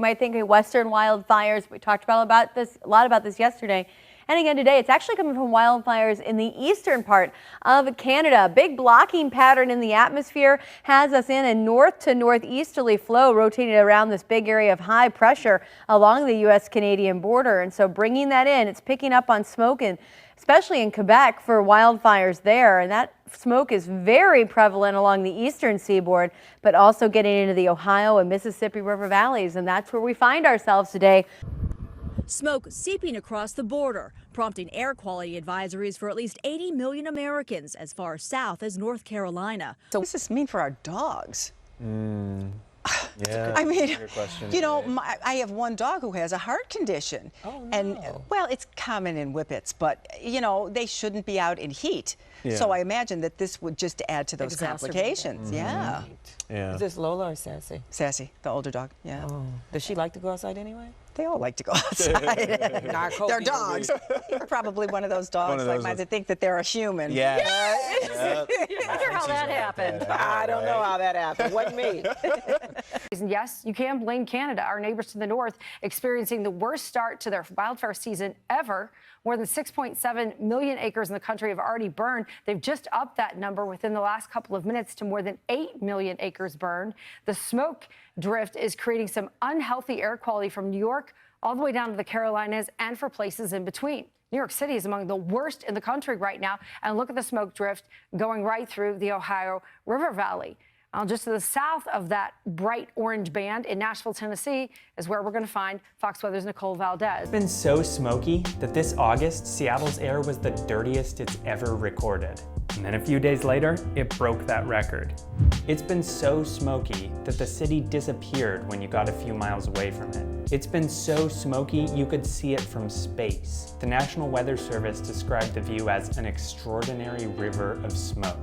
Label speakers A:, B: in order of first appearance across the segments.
A: might think of western wildfires. We talked a lot about this yesterday. And again today, it's actually coming from wildfires in the eastern part of Canada. A big blocking pattern in the atmosphere has us in a north to northeasterly flow rotating around this big area of high pressure along the U.S.-Canadian border. And so bringing that in, it's picking up on smoke, and especially in Quebec for wildfires there. And that smoke is very prevalent along the eastern seaboard, but also getting into the Ohio and Mississippi River valleys. And that's where we find ourselves today.
B: Smoke seeping across the border, prompting air quality advisories for at least 80 million Americans as far south as North Carolina.
C: So what does this mean for our dogs?
D: Yeah,
C: I mean,
D: question,
C: you know, I have one dog who has a heart condition.
D: Oh, no.
C: And, well, it's common in whippets, but, you know, they shouldn't be out in heat.
D: Yeah.
C: So I imagine that this would just add to those complications. Yeah.
D: Yeah.
E: Is this Lola or Sassy?
C: Sassy, the older dog, yeah.
E: Oh. Does she like to go outside anyway?
C: They all like to go outside. They're dogs. You're probably one of those dogs like mine that think that they're a human.
D: Yeah.
E: I wonder how that happened. I don't know how that happened. Wasn't me.
F: Yes, you can blame Canada, our neighbors to the north, experiencing the worst start to their wildfire season ever. More than 6.7 million acres in the country have already burned. They've just upped that number within the last couple of minutes to more than 8 million acres burned. The smoke drift is creating some unhealthy air quality from New York all the way down to the Carolinas and for places in between. New York City is among the worst in the country right now. And look at the smoke drift going right through the Ohio River Valley. Just to the south of that bright orange band in Nashville, Tennessee, is where we're going to find Fox Weather's Nicole Valdez.
G: It's been so smoky that this August, Seattle's air was the dirtiest it's ever recorded. And then a few days later, it broke that record. It's been so smoky that the city disappeared when you got a few miles away from it. It's been so smoky you could see it from space. The National Weather Service described the view as an extraordinary river of smoke.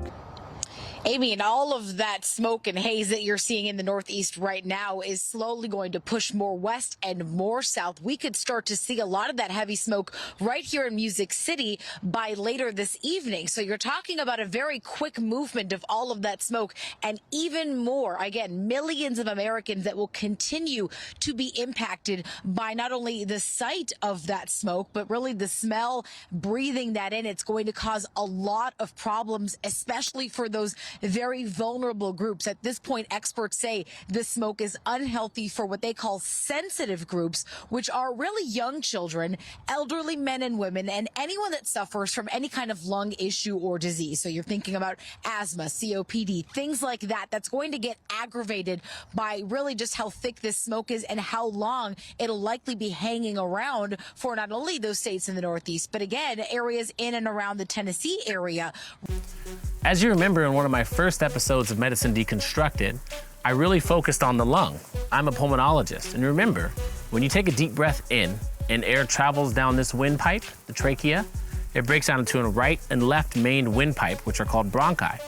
H: Amy, and all of that smoke and haze that you're seeing in the Northeast right now is slowly going to push more west and more south. We could start to see a lot of that heavy smoke right here in Music City by later this evening. So you're talking about a very quick movement of all of that smoke, and even more, again, millions of Americans that will continue to be impacted by not only the sight of that smoke, but really the smell, breathing that in. It's going to cause a lot of problems, especially for those very vulnerable groups. At this point, experts say this smoke is unhealthy for what they call sensitive groups, which are really young children, elderly men and women, and anyone that suffers from any kind of lung issue or disease. So you're thinking about asthma, COPD, things like that. That's going to get aggravated by really just how thick this smoke is and how long it'll likely be hanging around for not only those states in the Northeast, but again, areas in and around the Tennessee area.
I: As you remember in one of my first episodes of Medicine Deconstructed, I really focused on the lung. I'm a pulmonologist, and remember, when you take a deep breath in and air travels down this windpipe, the trachea, it breaks down into a right and left main windpipe, which are called bronchi.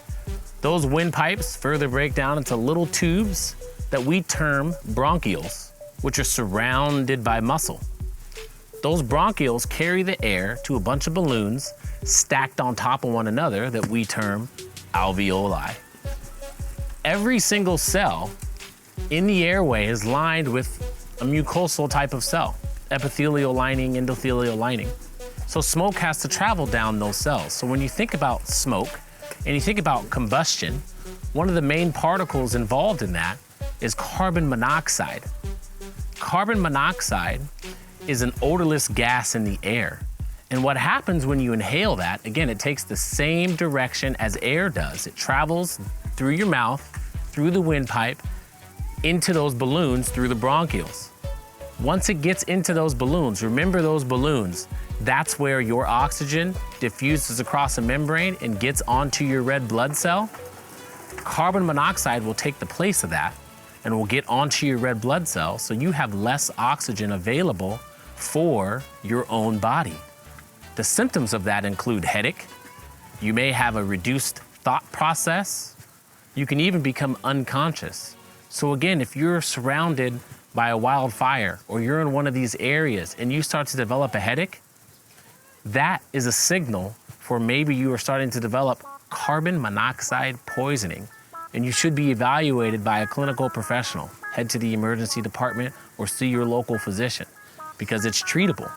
I: Those windpipes further break down into little tubes that we term bronchioles, which are surrounded by muscle. Those bronchioles carry the air to a bunch of balloons stacked on top of one another that we term alveoli. Every single cell in the airway is lined with a mucosal type of cell, epithelial lining, endothelial lining. So smoke has to travel down those cells. So when you think about smoke and you think about combustion, one of the main particles involved in that is carbon monoxide. Carbon monoxide is an odorless gas in the air. And what happens when you inhale that, again, it takes the same direction as air does. It travels through your mouth, through the windpipe, into those balloons through the bronchioles. Once it gets into those balloons, remember those balloons, that's where your oxygen diffuses across a membrane and gets onto your red blood cell. Carbon monoxide will take the place of that and will get onto your red blood cell, so you have less oxygen available for your own body. The symptoms of that include headache. You may have a reduced thought process. You can even become unconscious. So again, if you're surrounded by a wildfire or you're in one of these areas and you start to develop a headache, that is a signal for maybe you are starting to develop carbon monoxide poisoning, and you should be evaluated by a clinical professional. head to the emergency department or see your local physician because it's treatable.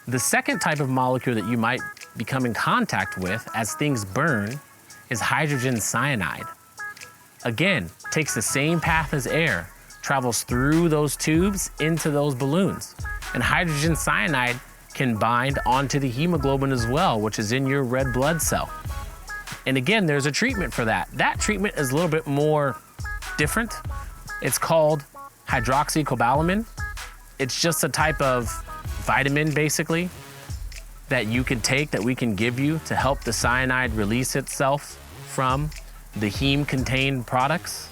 I: The second type of molecule that you might become in contact with as things burn is hydrogen cyanide. Again, takes the same path as air, travels through those tubes into those balloons. And hydrogen cyanide can bind onto the hemoglobin as well, which is in your red blood cell. And again, there's a treatment for that. That treatment is a little bit more different. It's called hydroxycobalamin. It's just a type of vitamin, basically, that you can take, that we can give you to help the cyanide release itself from the heme-contained products.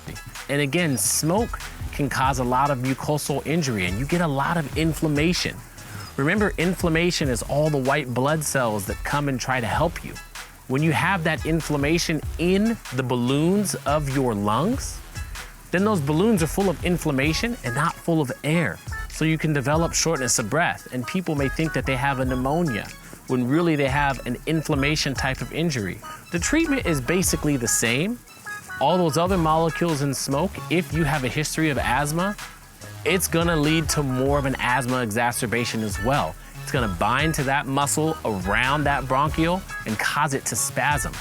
I: And again, smoke can cause a lot of mucosal injury and you get a lot of inflammation. Remember, inflammation is all the white blood cells that come and try to help you. When you have that inflammation in the balloons of your lungs, then those balloons are full of inflammation and not full of air. So you can develop shortness of breath, and people may think that they have a pneumonia when really they have an inflammation type of injury. The treatment is basically the same. All those other molecules in smoke, if you have a history of asthma, it's gonna lead to more of an asthma exacerbation as well. It's gonna bind to that muscle around that bronchiole and cause it to spasm.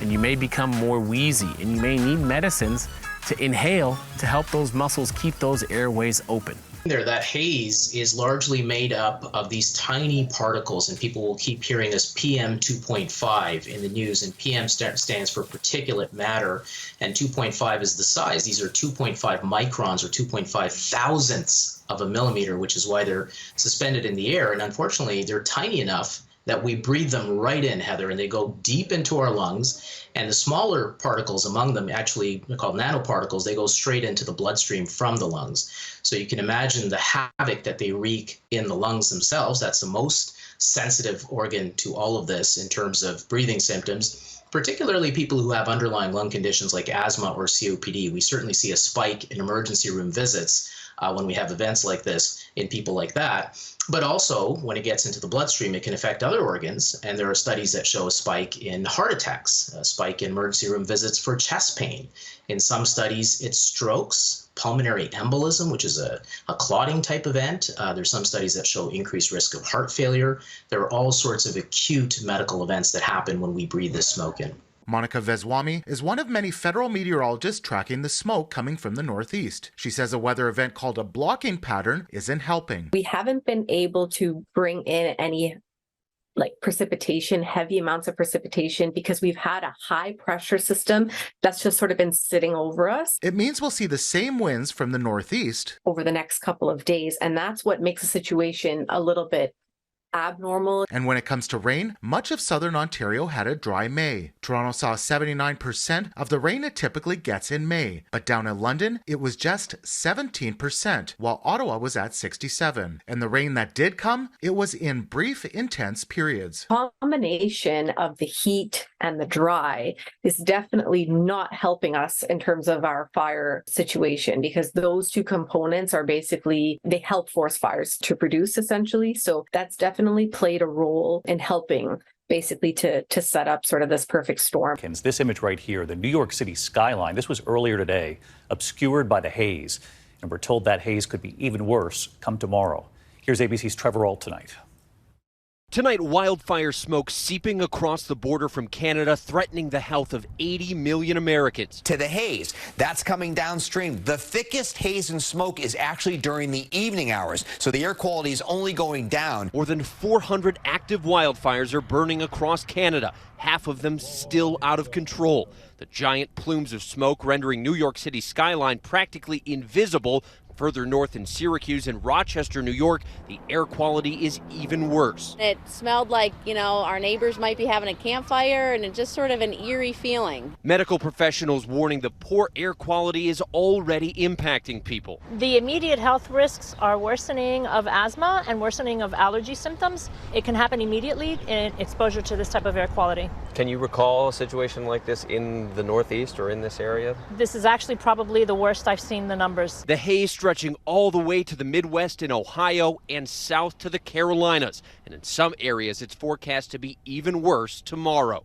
I: And you may become more wheezy, and you may need medicines to inhale to help those muscles keep those airways open.
J: That haze is largely made up of these tiny particles, and people will keep hearing this PM 2.5 in the news, and PM stands for particulate matter, and 2.5 is the size. These are 2.5 microns, or 2.5 thousandths of a millimeter, which is why they're suspended in the air. And unfortunately, they're tiny enough that we breathe them right in, Heather, and they go deep into our lungs. And the smaller particles among them, actually they're called nanoparticles, they go straight into the bloodstream from the lungs. So you can imagine the havoc that they wreak in the lungs themselves. That's the most sensitive organ to all of this in terms of breathing symptoms, particularly people who have underlying lung conditions like asthma or COPD. We certainly see a spike in emergency room visits when we have events like this in people like that. But also, when it gets into the bloodstream, it can affect other organs. And there are studies that show a spike in heart attacks, a spike in emergency room visits for chest pain. In some studies, it's strokes, pulmonary embolism, which is a clotting type event. There's some studies that show increased risk of heart failure. There are all sorts of acute medical events that happen when we breathe this smoke in.
K: Monica Veswamy is one of many federal meteorologists tracking the smoke coming from the Northeast. She says a weather event called a blocking pattern isn't helping.
L: We haven't been able to bring in any precipitation, heavy amounts of precipitation, because we've had a high pressure system that's just sort of been sitting over us.
K: It means we'll see the same winds from the Northeast
L: over the next couple of days, and that's what makes the situation a little bit abnormal.
K: And when it comes to rain, much of southern Ontario had a dry May. Toronto saw 79% of the rain it typically gets in May, but down in London, it was just 17%, while Ottawa was at 67%. And the rain that did come, it was in brief, intense periods.
L: Combination of the heat and the dry is definitely not helping us in terms of our fire situation, because those two components are basically, they help force fires to produce essentially. So that's definitely played a role in helping basically to set up sort of this perfect storm.
M: This image right here, the New York City skyline, this was earlier today, obscured by the haze. And we're told that haze could be even worse come tomorrow. Here's ABC's Trevor Ault tonight.
N: Tonight, wildfire smoke seeping across the border from Canada, threatening the health of 80 million Americans.
O: To the haze, that's coming downstream. The thickest haze and smoke is actually during the evening hours, so the air quality is only going down.
N: More than 400 active wildfires are burning across Canada, half of them still out of control. The giant plumes of smoke rendering New York City's skyline practically invisible. Further north in Syracuse and Rochester, New York, the air quality is even worse.
P: It smelled like, our neighbors might be having a campfire, and it's just sort of an eerie feeling.
N: Medical professionals warning the poor air quality is already impacting people.
Q: The immediate health risks are worsening of asthma and worsening of allergy symptoms. It can happen immediately in exposure to this type of air quality.
D: Can you recall a situation like this in the Northeast or in this area?
Q: This is actually probably the worst I've seen the numbers.
N: The haze stretching all the way to the Midwest in Ohio and south to the Carolinas. And in some areas, it's forecast to be even worse tomorrow.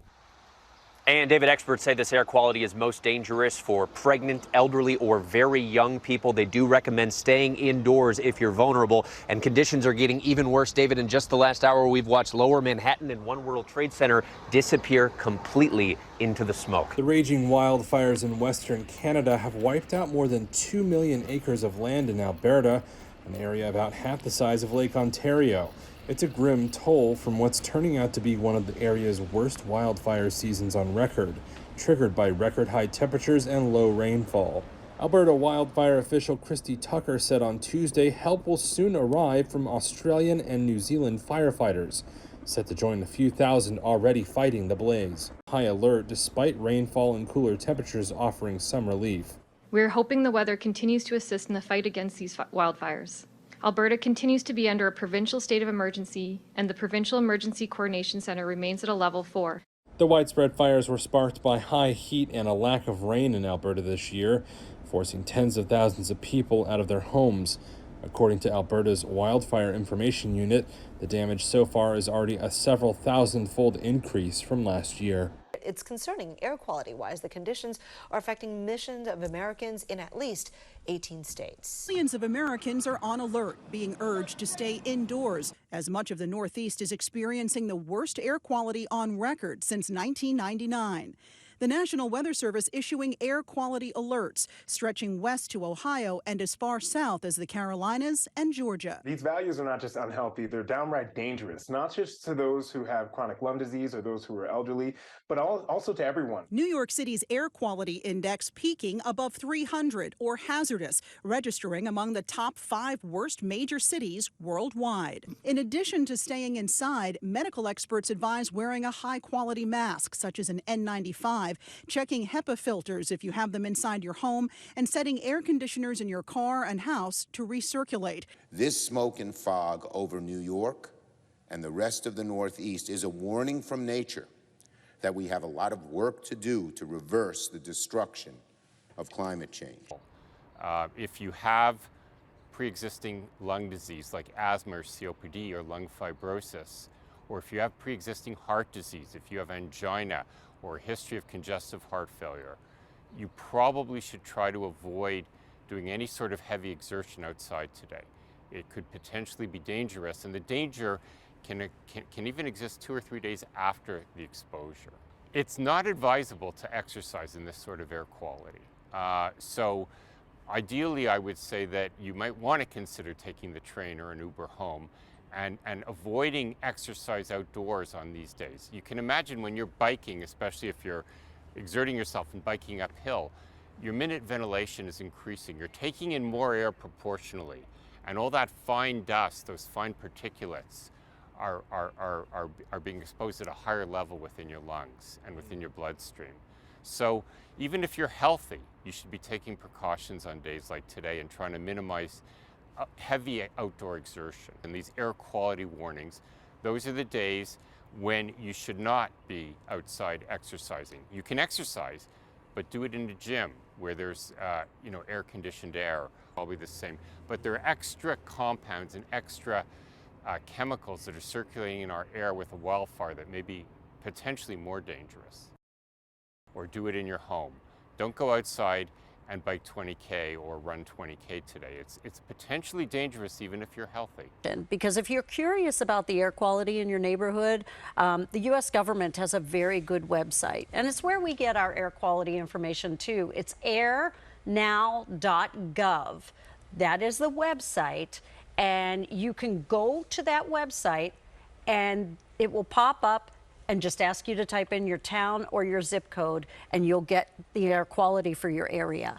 N: And David, experts say this air quality is most dangerous for pregnant, elderly, or very young people. They do recommend staying indoors if you're vulnerable, and conditions are getting even worse. David, in just the last hour, we've watched Lower Manhattan and One World Trade Center disappear completely into the smoke.
R: The raging wildfires in Western Canada have wiped out more than 2 million acres of land in Alberta, an area about half the size of Lake Ontario. It's a grim toll from what's turning out to be one of the area's worst wildfire seasons on record, triggered by record-high temperatures and low rainfall. Alberta wildfire official Christy Tucker said on Tuesday help will soon arrive from Australian and New Zealand firefighters, set to join the few thousand already fighting the blaze. High alert despite rainfall and cooler temperatures offering some relief.
S: We're hoping the weather continues to assist in the fight against these wildfires. Alberta continues to be under a provincial state of emergency, and the Provincial Emergency Coordination Centre remains at a level 4.
R: The widespread fires were sparked by high heat and a lack of rain in Alberta this year, forcing tens of thousands of people out of their homes. According to Alberta's Wildfire Information Unit, the damage so far is already a several thousand-fold increase from last year.
T: It's concerning air quality-wise. The conditions are affecting millions of Americans in at least 18 states.
U: Millions of Americans are on alert, being urged to stay indoors, as much of the Northeast is experiencing the worst air quality on record since 1999. The National Weather Service issuing air quality alerts, stretching west to Ohio and as far south as the Carolinas and Georgia.
V: These values are not just unhealthy, they're downright dangerous, not just to those who have chronic lung disease or those who are elderly, but also to everyone.
U: New York City's air quality index peaking above 300, or hazardous, registering among the top 5 worst major cities worldwide. In addition to staying inside, medical experts advise wearing a high-quality mask, such as an N95, checking HEPA filters if you have them inside your home, and setting air conditioners in your car and house to recirculate.
W: This smoke and fog over New York and the rest of the Northeast is a warning from nature that we have a lot of work to do to reverse the destruction of climate change.
X: If you have pre-existing lung disease like asthma or COPD or lung fibrosis, or if you have pre-existing heart disease, if you have angina or a history of congestive heart failure, you probably should try to avoid doing any sort of heavy exertion outside today. It could potentially be dangerous, and the danger can even exist 2 or 3 days after the exposure. It's not advisable to exercise in this sort of air quality. So ideally, I would say that you might want to consider taking the train or an Uber home and avoiding exercise outdoors on these days. You can imagine when you're biking, especially if you're exerting yourself and biking uphill, your minute ventilation is increasing. You're taking in more air proportionally, and all that fine dust, those fine particulates, are being exposed at a higher level within your lungs and within your bloodstream. So even if you're healthy, you should be taking precautions on days like today and trying to minimize heavy outdoor exertion. And these air quality warnings, those are the days when you should not be outside exercising. You can exercise, but do it in a gym where there's air-conditioned air, probably the same. But there are extra compounds and extra chemicals that are circulating in our air with a wildfire that may be potentially more dangerous. Or do it in your home. Don't go outside and bike 20K or run 20K today. It's potentially dangerous even if you're healthy.
Y: Because if you're curious about the air quality in your neighborhood, the U.S. government has a very good website, and it's where we get our air quality information too. It's airnow.gov. That is the website, and you can go to that website and it will pop up and just ask you to type in your town or your zip code, and you'll get the air quality for your area.